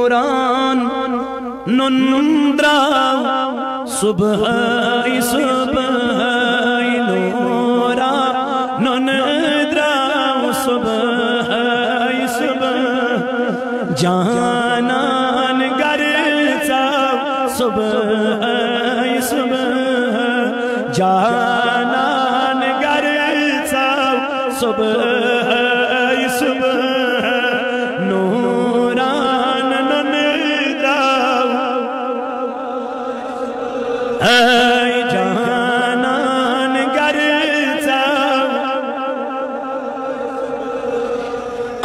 नूरान नुंद्रा सुबह सुबह नूरा नुंद्रा सुबह सुबह जानान गर सुबह सुबह जानान गर सुबह सुबह नूरान नुंद्रा जानान गर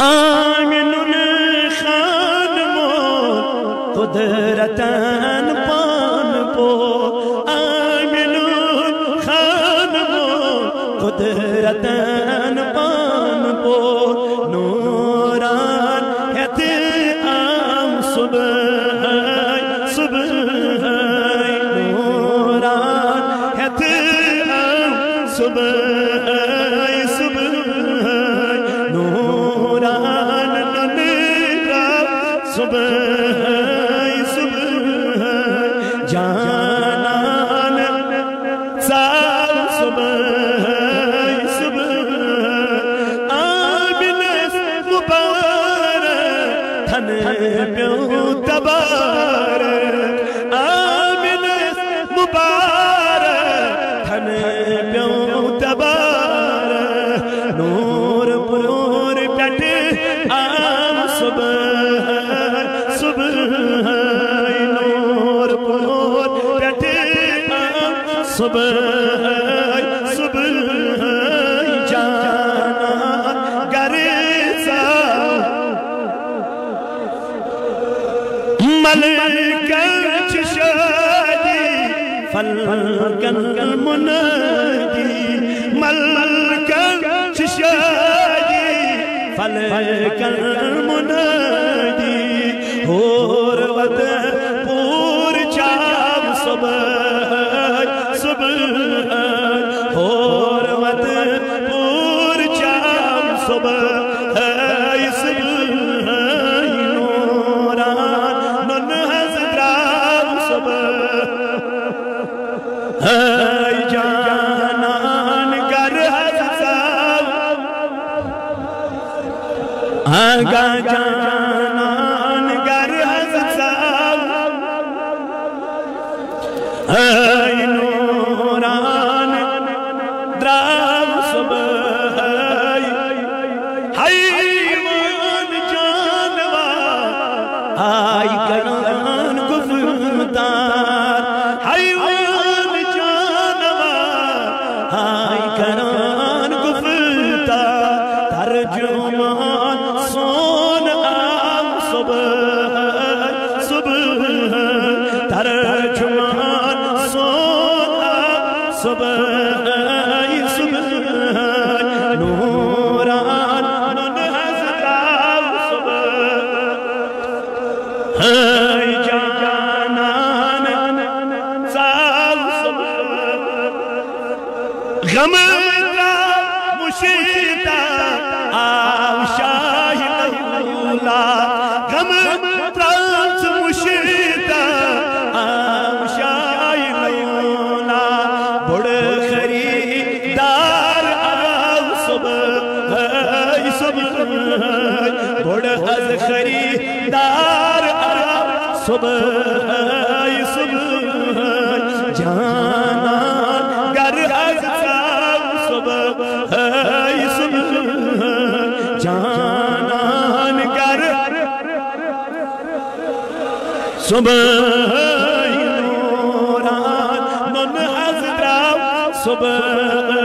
आमिनुन खान मो कुदरतन पान पो आमिनुन खान मो कुदरतन पान पो नूरान है आम सुबह सुबह नूरान है आम सुबह सुबह नूरान नुंद्रा सुबह सुबह जानान साल सुबह सुबह आमिनस मुबारक धन प्यो तबारक आमिनस मुबारक धन प्यो तबारक नूर पुरूर पटे आम सुबह सुबह नूर पुरूर पटे आम सुबह सुबह जाना गरसा मलकल शादी फलकल मुनादी मलकल शादी फलकल मुनादी होर वद पूर चाम सुबह सुबह होर वद पूर चाम सुबह सुबह नूरान नुन हज़राम सुबह जानान गर हज़राम आगा जानान गर हज़राम नूरान द्राम सुबह हैवान जानवर आई करान गुफ्तार हैवान जानवर आई करान गुफ्तार तर्जुमान सोन आम सुबह सुबह तर्जुमान सोन आम सुबह सुबह नूरान नुन हज़राम सुबह जानान साल सुबह गम मुशीता आव शाहिद मौला गम प्रांत मुशीता आव शाहिद मौला बुड़ खरीदार आव सुबह सुबह बुड़ हज खरीदार आव सुबह सुबह जाना गर हज सुबह सुबह जानान गर सुबह नूरान नुन हज़राम सुबह